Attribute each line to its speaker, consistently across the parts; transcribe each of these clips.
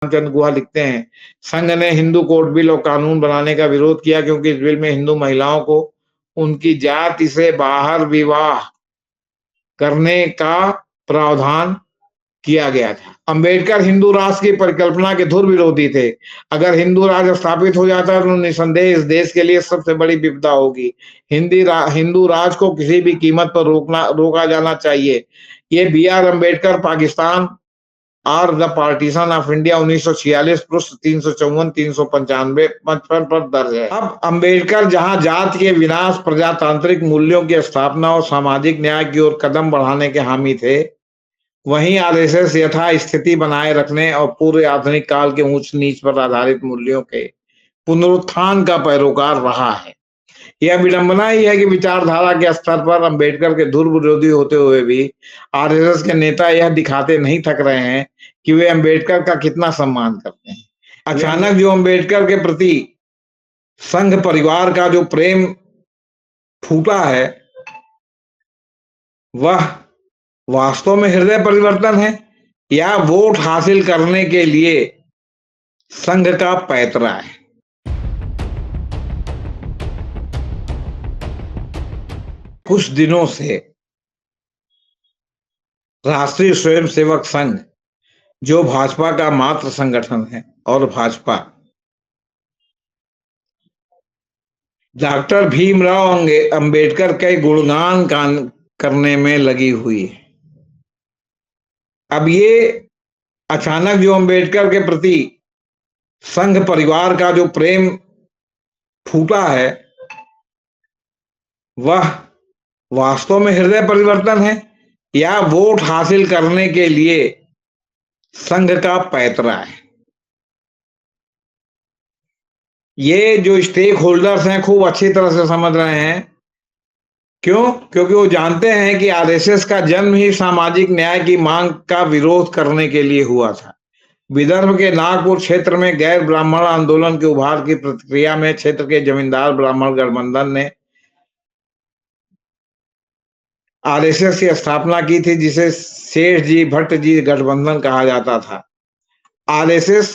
Speaker 1: रामचंद्र गुहा लिखते हैं, संघ ने हिंदू कोड बिल और कानून बनाने का विरोध किया क्योंकि इस बिल में हिंदू महिलाओं को उनकी जाति से बाहर विवाह करने का प्रावधान किया गया था। अंबेडकर हिंदू राष्ट्र की परिकल्पना के धुर विरोधी थे। अगर हिंदू राष्ट्र स्थापित हो जाता है तो निसंदेह इस देश के लिए सबसे बड़ी विपदा होगी। हिंदू राज को किसी भी कीमत पर रोका जाना चाहिए। ये बी आर अम्बेडकर पाकिस्तान और द पार्टीशन ऑफ इंडिया 1946 पृष्ठ 354 395 55 पर दर्ज है। अब अंबेडकर जहां जाति के विनाश, प्रजातांत्रिक मूल्यों की स्थापना और सामाजिक न्याय की ओर कदम बढ़ाने के हामी थे, वहीं आरएसएस यथा स्थिति बनाए रखने और पूरे आधुनिक काल के ऊंच नीच पर आधारित मूल्यों के पुनरुत्थान का पैरोकार रहा है। यह विडंबना ही है कि विचारधारा के स्तर पर अंबेडकर के धुर विरोधी होते हुए भी आरएसएस के नेता यह दिखाते नहीं थक रहे हैं कि वे अंबेडकर का कितना सम्मान करते हैं। अचानक जो अंबेडकर के प्रति संघ परिवार का जो प्रेम फूटा है, वह वास्तव में हृदय परिवर्तन है या वोट हासिल करने के लिए संघ का पैतरा है। कुछ दिनों से राष्ट्रीय स्वयंसेवक संघ, जो भाजपा का मात्र संगठन है, और भाजपा डॉक्टर भीमराव अंबेडकर के गुणगान करने में लगी हुई है। अब ये अचानक जो अंबेडकर के प्रति संघ परिवार का जो प्रेम फूटा है, वह वास्तव में हृदय परिवर्तन है या वोट हासिल करने के लिए संघ का पैतरा है। ये जो स्टेक होल्डर्स हैं खूब अच्छी तरह से समझ रहे हैं। क्यों? क्योंकि वो जानते हैं कि आरएसएस का जन्म ही सामाजिक न्याय की मांग का विरोध करने के लिए हुआ था। विदर्भ के नागपुर क्षेत्र में गैर ब्राह्मण आंदोलन के उभार की प्रतिक्रिया में क्षेत्र के जमींदार ब्राह्मण गठबंधन ने आरएसएस की स्थापना की थी, जिसे शेष जी भट्ट जी गठबंधन कहा जाता था। आरएसएस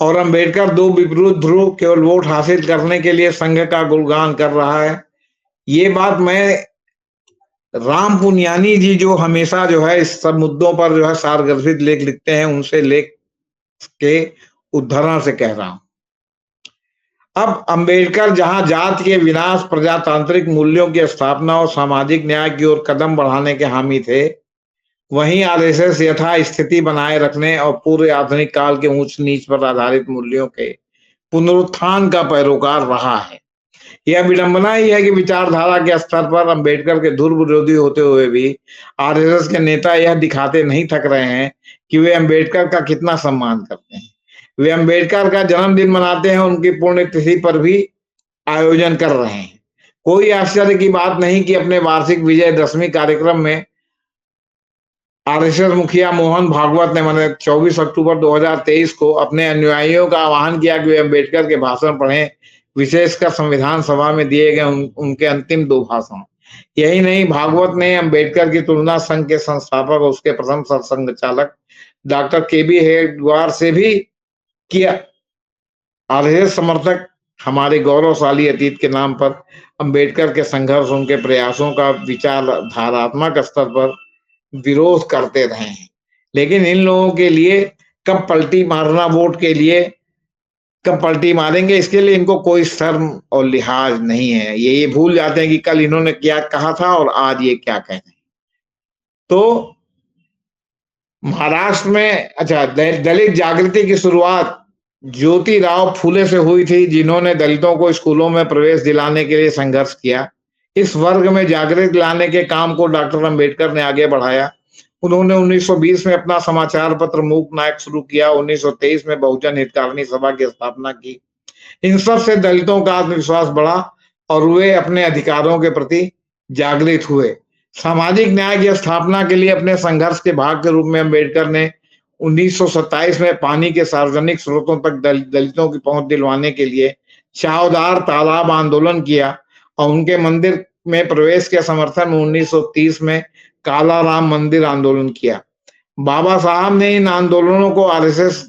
Speaker 1: और अंबेडकर दो विपरीत ध्रुव केवल वोट हासिल करने के लिए संघ का गुणगान कर रहा है। ये बात मैं राम पुनियानी जी, जो हमेशा जो है इस सब मुद्दों पर जो है सारगर्भित लेख लिखते हैं, उनसे लेख के उद्धरण से कह रहा हूं। अब अंबेडकर जहां जाति के विनाश, प्रजातांत्रिक मूल्यों की स्थापना और सामाजिक न्याय की ओर कदम बढ़ाने के हामी थे, वहीं आरएसएस यथा स्थिति बनाए रखने और पूरे आधुनिक काल के ऊंच नीच पर आधारित मूल्यों के पुनरुत्थान का पैरोकार रहा है। यह विडंबना ही है कि विचारधारा के स्तर पर अंबेडकर के धुर विरोधी होते हुए भी आरएसएस के नेता यह दिखाते नहीं थक रहे हैं कि वे अंबेडकर का कितना सम्मान करते हैं। वे अंबेडकर का जन्मदिन मनाते हैं, उनकी पुण्यतिथि पर भी आयोजन कर रहे हैं। कोई आश्चर्य की बात नहीं कि अपने वार्षिक विजयदशमी कार्यक्रम में आरएसएस मुखिया मोहन भागवत ने 24 अक्टूबर 2023 को अपने अनुयायियों का आह्वान किया कि वे अंबेडकर के भाषण पढ़ें, विशेषकर संविधान सभा में दिए गए उनके अंतिम 2 भाषण। यही नहीं, भागवत ने अंबेडकर की तुलना संघ के संस्थापक और उसके प्रथम सरसंघ चालक डॉक्टर केबी हेडगेवार से भी किया। आरएसएस समर्थक हमारे गौरवशाली अतीत के नाम पर अंबेडकर के संघर्ष, उनके प्रयासों का विचारधारात्मक स्तर पर विरोध करते रहे हैं, लेकिन इन लोगों के लिए कब पलटी मारना, वोट के लिए कब पलटी मारेंगे, इसके लिए इनको कोई शर्म और लिहाज नहीं है। ये भूल जाते हैं कि कल इन्होंने क्या कहा था और आज ये क्या कह रहे हैं। तो महाराष्ट्र में दलित जागृति की शुरुआत ज्योतिराव फूले से हुई थी, जिन्होंने दलितों को स्कूलों में प्रवेश दिलाने के लिए संघर्ष किया। इस वर्ग में जागृति लाने के काम को डॉक्टर अंबेडकर ने आगे बढ़ाया। उन्होंने 1920 में अपना समाचार पत्र मूक नायक शुरू किया। 1923 में बहुजन हितकारिणी सभा की स्थापना की। इन सब से दलितों का आत्मविश्वास बढ़ा और वे अपने अधिकारों के प्रति जागृत हुए। सामाजिक न्याय की स्थापना के लिए अपने संघर्ष के भाग के रूप में अंबेडकर ने 1927 में पानी के सार्वजनिक स्रोतों तक दलितों की पहुंच दिलवाने के लिए चावदार तालाब आंदोलन किया और उनके मंदिर में प्रवेश के समर्थन में 1930 में काला राम मंदिर आंदोलन किया। बाबा साहब ने इन आंदोलनों को आरएसएस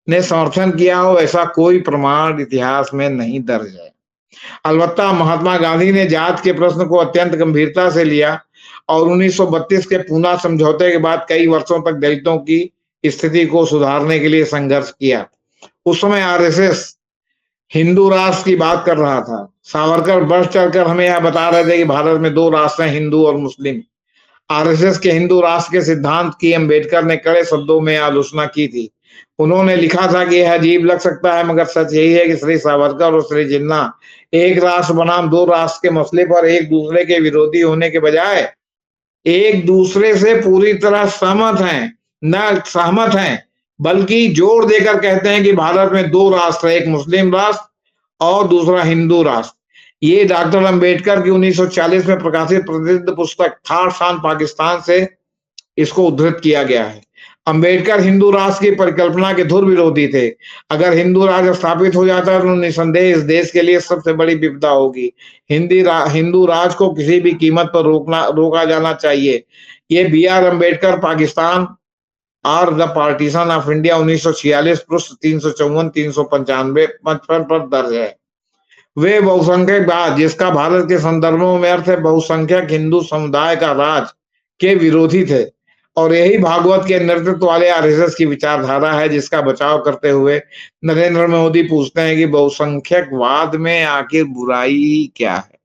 Speaker 1: ने समर्थन किया हो, ऐसा कोई प्रमाण इतिहास में नहीं दर्ज है। अलबत्ता महात्मा गांधी ने जात के प्रश्न को अत्यंत गंभीरता से लिया और 1932 के पूना समझौते के बाद कई वर्षों तक दलितों की स्थिति को सुधारने के लिए संघर्ष किया। उस समय आरएसएस हिंदू राष्ट्र की बात कर रहा था। सावरकर बढ़ चढ़कर हमें यह बता रहे थे कि भारत में दो राष्ट्र हैं, हिंदू और मुस्लिम। आरएसएस के हिंदू राष्ट्र के सिद्धांत की अम्बेडकर ने कड़े शब्दों में आलोचना की थी। उन्होंने लिखा था कि यह अजीब लग सकता है, मगर सच यही है कि श्री सावरकर और श्री जिन्ना एक राष्ट्र बनाम दो राष्ट्र के मसले पर एक दूसरे के विरोधी होने के बजाय एक दूसरे से पूरी तरह सहमत हैं, बल्कि जोर देकर कहते हैं कि भारत में दो राष्ट्र, एक मुस्लिम राष्ट्र और दूसरा हिंदू राष्ट्र। ये डॉक्टर अंबेडकर की 1940 में प्रकाशित प्रसिद्ध पुस्तक थर्ड सन पाकिस्तान से इसको उद्धृत किया गया है। अंबेडकर हिंदू राष्ट्र की परिकल्पना के धुर विरोधी थे। अगर हिंदू राष्ट्र स्थापित हो जाता है तो निसंदेह इस देश के लिए सबसे बड़ी विपदा होगी। हिंदू राज को किसी भी कीमत पर रोका जाना चाहिए। ये बी आर अम्बेडकर पाकिस्तान और द पार्टीशन ऑफ इंडिया 1946 पृष्ठ 354 395 55 पर दर्ज है। वे बहुसंख्यकवाद, जिसका भारत के संदर्भों में अर्थ है बहुसंख्यक हिंदू समुदाय का राज, के विरोधी थे और यही भागवत के नेतृत्व वाले आरएसएस की विचारधारा है, जिसका बचाव करते हुए नरेंद्र मोदी पूछते हैं कि बहुसंख्यकवाद में आखिर बुराई क्या है।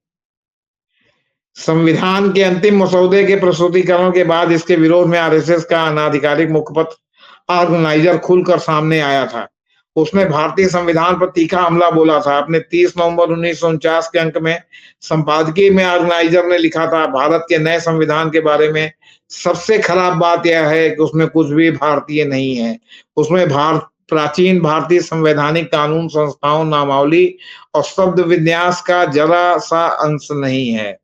Speaker 1: संविधान के अंतिम मसौदे के प्रस्तुतिकरण के बाद इसके विरोध में आरएसएस का अनाधिकारिक मुखपत्र ऑर्गेनाइजर खुलकर सामने आया था। उसने भारतीय संविधान पर तीखा हमला बोला था। अपने 30 नवंबर 1949 के अंक में संपादकीय में ऑर्गेनाइजर ने लिखा था, भारत के नए संविधान के बारे में सबसे खराब बात यह है कि उसमें कुछ भी भारतीय नहीं है। उसमें प्राचीन भारतीय संवैधानिक कानून, संस्थाओं, नामावली और शब्द विन्यास का जरा सा अंश नहीं है।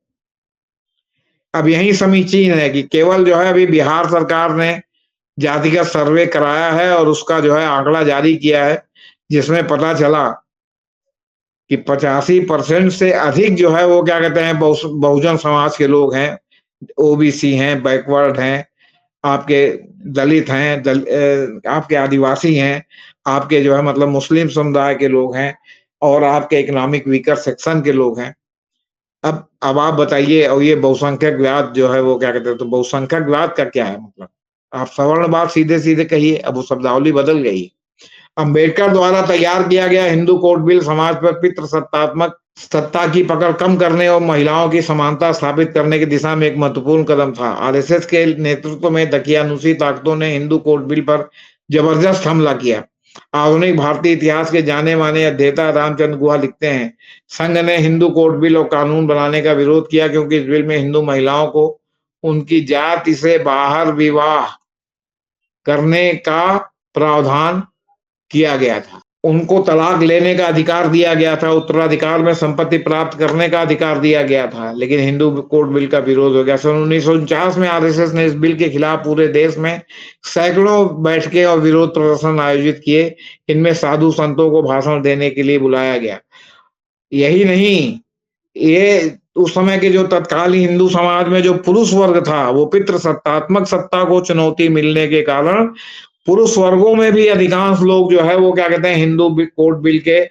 Speaker 1: अब यही समीचीन है कि केवल जो है अभी बिहार सरकार ने जातिगत सर्वे कराया है और उसका जो है आंकड़ा जारी किया है, जिसमें पता चला कि 85% से अधिक जो है वो क्या कहते हैं बहुजन समाज के लोग हैं, ओबीसी हैं, बैकवर्ड हैं, आपके दलित हैं, आपके आदिवासी हैं, आपके जो है मतलब मुस्लिम समुदाय के लोग हैं और आपके इकोनॉमिक वीकर सेक्शन के लोग हैं। अब आप बताइए, और ये बहुसंख्यकवाद जो है वो क्या कहते हैं, तो बहुसंख्यकवाद का क्या है मतलब? आप सवर्णवाद सीधे सीधे कहिए, अब वो शब्दावली बदल गई। अंबेडकर द्वारा तैयार किया गया हिंदू कोड बिल समाज पर पितृसत्तात्मक सत्ता की पकड़ कम करने और महिलाओं की समानता स्थापित करने की दिशा में एक महत्वपूर्ण कदम था। आरएसएस के नेतृत्व में दकियानुसी ताकतों ने हिंदू कोड बिल पर जबरदस्त हमला किया। आधुनिक भारतीय इतिहास के जाने माने अध्येता रामचंद्र गुहा लिखते हैं, संघ ने हिंदू कोड बिल और कानून बनाने का विरोध किया क्योंकि इस बिल में हिंदू महिलाओं को उनकी जाति से बाहर विवाह करने का प्रावधान किया गया था। उनको तलाक लेने का अधिकार दिया गया था, उत्तराधिकार में संपत्ति प्राप्त करने का अधिकार दिया गया था, लेकिन हिंदू कोड बिल का विरोध हो गया। सन 1949 में आरएसएस ने इस बिल के खिलाफ पूरे देश में सैकड़ों बैठकें और विरोध प्रदर्शन आयोजित किए। इनमें साधु संतों को भाषण देने के लिए बुलाया गया। यही नहीं, ये उस समय के जो तत्कालीन हिंदू समाज में जो पुरुष वर्ग था, वो पितृसत्तात्मक सत्ता को चुनौती मिलने के कारण पुरुष वर्गों में भी अधिकांश लोग जो है वो क्या कहते हैं, हिंदू कोड बिल के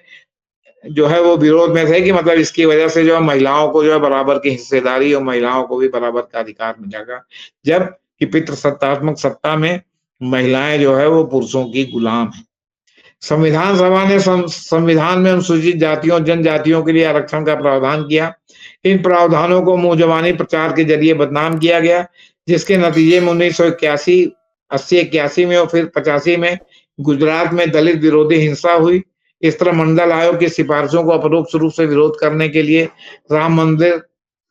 Speaker 1: जो है वो विरोध में थे कि मतलब इसकी वजह से जो है महिलाओं को जो है बराबर की हिस्सेदारी और महिलाओं को भी बराबर का अधिकार मिलेगा, जब कि पितृसत्तात्मक सत्ता में महिलाएं जो है वो पुरुषों की गुलाम है। संविधान सभा ने संविधान में अनुसूचित जातियों जनजातियों के लिए आरक्षण का प्रावधान किया। इन प्रावधानों को मुंह जबानी प्रचार के जरिए बदनाम किया गया, जिसके नतीजे में 1981, 80-81 में और फिर 85 में गुजरात में दलित विरोधी हिंसा हुई। इस तरह मंडल आयोग की सिफारिशों को अपरोक्ष रूप से विरोध करने के लिए राम मंदिर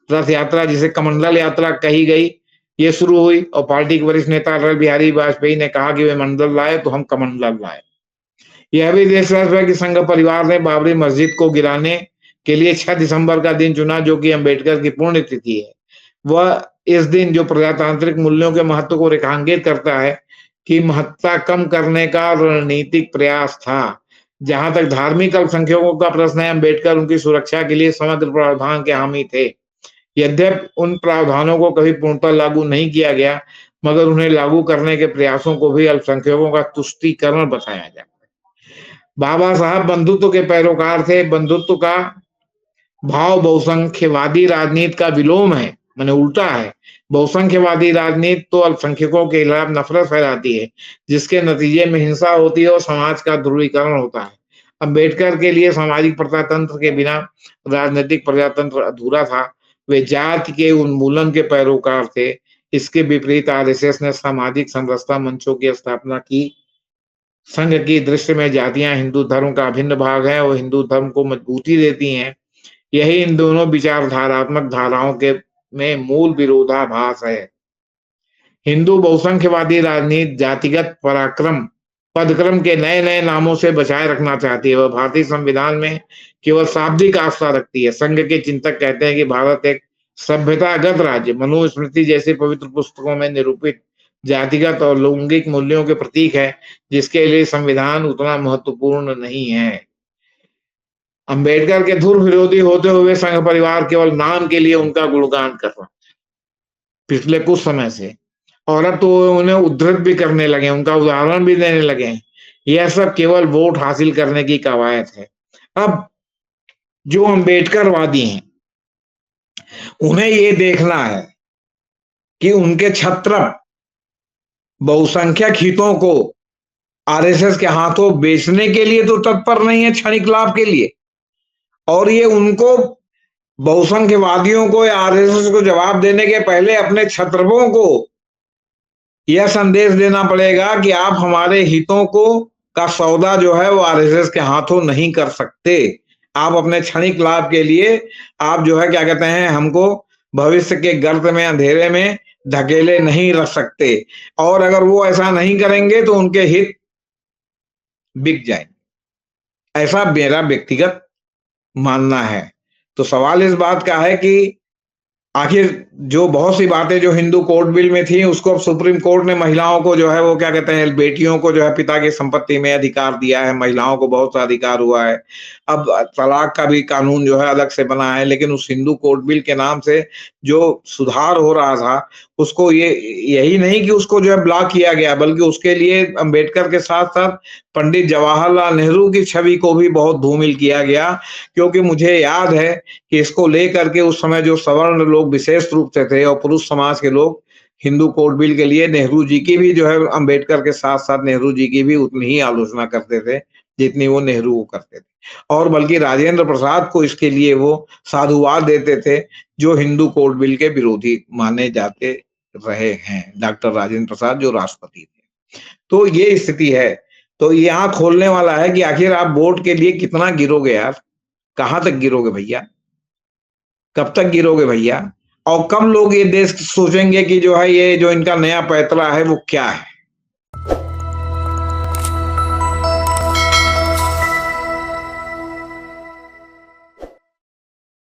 Speaker 1: रथ यात्रा, जिसे कमंडल यात्रा कही गई, ये शुरू हुई और पार्टी के वरिष्ठ नेता अटल बिहारी वाजपेयी ने कहा कि वे मंडल लाए तो हम कमंडल लाए। यह भी देशवासियों है कि संघ परिवार ने बाबरी मस्जिद को गिराने के लिए 6 दिसंबर का दिन चुना, जो कि अंबेडकर की पुण्यतिथि है। वह इस दिन जो प्रजातांत्रिक मूल्यों के महत्व को रेखांकित करता है कि महत्ता कम करने का रणनीतिक प्रयास था। जहां तक धार्मिक अल्पसंख्यकों का प्रश्न है, अंबेडकर उनकी सुरक्षा के लिए समग्र प्रावधान के हामी थे। यद्यपि उन प्रावधानों को कभी पूर्णतः लागू नहीं किया गया, मगर उन्हें लागू करने के प्रयासों को भी अल्पसंख्यकों का तुष्टीकरण बताया जाता है। बाबा साहब बंधुत्व के पैरोकार थे। बंधुत्व का भाव बहुसंख्यवादी राजनीति का विलोम है, माने उल्टा है। बहुसंख्यवादी राजनीति तो अल्पसंख्यकों के खिलाफ नफरत फैलाती है, जिसके नतीजे में हिंसा होती है और समाज का ध्रुवीकरण होता है। अम्बेडकर के लिए सामाजिक प्रजातंत्र के बिना राजनीतिक प्रजातंत्र अधूरा था। वे जाति के उन्मूलन के पैरोकार थे। इसके विपरीत आरएसएस ने सामाजिक समरसता मंचों की स्थापना की। संघ की दृष्टि में जातियां हिंदू धर्म का अभिन्न भाग है और हिंदू धर्म को मजबूती देती हैं। यही इन दोनों विचारधारात्मक धाराओं के में मूल विरोधाभास है। हिंदू बहुसंख्यवादी राजनीति जातिगत पराक्रम पदक्रम के नए नए नामों से बचाए रखना चाहती है। वह भारतीय संविधान में केवल शाब्दिक आस्था रखती है। संघ के चिंतक कहते हैं कि भारत एक सभ्यतागत राज्य, मनुस्मृति जैसी पवित्र पुस्तकों में निरूपित जातिगत और लैंगिक मूल्यों के प्रतीक है, जिसके लिए संविधान उतना महत्वपूर्ण नहीं है। अंबेडकर के धुर विरोधी होते हुए संघ परिवार केवल नाम के लिए उनका गुणगान कर रहा पिछले कुछ समय से, और अब तो उन्हें उद्धृत भी करने लगे, उनका उदाहरण भी देने लगे। यह सब केवल वोट हासिल करने की कवायद है। अब जो अंबेडकरवादी हैं उन्हें ये देखना है कि उनके छत्र बहुसंख्यक हितों को आरएसएस के हाथों बेचने के लिए तो तत्पर नहीं है, क्षणिक लाभ के लिए। और ये उनको बहुसंख्यवादियों को या आरएसएस को जवाब देने के पहले अपने छत्रपों को यह संदेश देना पड़ेगा कि आप हमारे हितों को का सौदा जो है वो आरएसएस के हाथों नहीं कर सकते। आप अपने क्षणिक लाभ के लिए आप जो है क्या कहते हैं, हमको भविष्य के गर्त में अंधेरे में धकेले नहीं रख सकते। और अगर वो ऐसा नहीं करेंगे तो उनके हित बिक जाएंगे, ऐसा मेरा व्यक्तिगत मानना है। तो सवाल इस बात का है कि आखिर जो बहुत सी बातें जो हिंदू कोर्ट बिल में थी उसको अब सुप्रीम कोर्ट ने महिलाओं को जो है वो क्या कहते हैं, बेटियों को जो है पिता की संपत्ति में अधिकार दिया है। महिलाओं को बहुत सा अधिकार हुआ है। अब तलाक का भी कानून जो है अलग से बना है। लेकिन उस हिंदू कोर्ट बिल के नाम से जो सुधार हो रहा था उसको ये यही नहीं कि उसको जो है ब्लॉक किया गया, बल्कि उसके लिए अंबेडकर के साथ साथ पंडित जवाहरलाल नेहरू की छवि को भी बहुत धूमिल किया गया। क्योंकि मुझे याद है कि इसको लेकर के उस समय जो सवर्ण लोग विशेष रूप से थे और पुरुष समाज के लोग हिंदू कोड बिल के लिए नेहरू जी की भी जो है अंबेडकर के साथ साथ नेहरू जी की भी उतनी ही आलोचना करते थे जितनी वो नेहरू को करते थे। और बल्कि राजेंद्र प्रसाद को इसके लिए वो साधुवाद देते थे, जो हिंदू कोड बिल के विरोधी माने जाते रहे हैं। डॉक्टर राजेंद्र प्रसाद जो राष्ट्रपति थे। तो ये स्थिति है। तो यहाँ खोलने वाला है कि आखिर आप वोट के लिए कितना गिरोगे यार, कहां तक गिरोगे भैया, कब तक गिरोगे भैया, और कब लोग ये देश सोचेंगे कि जो है ये जो इनका नया पैतरा है वो क्या है।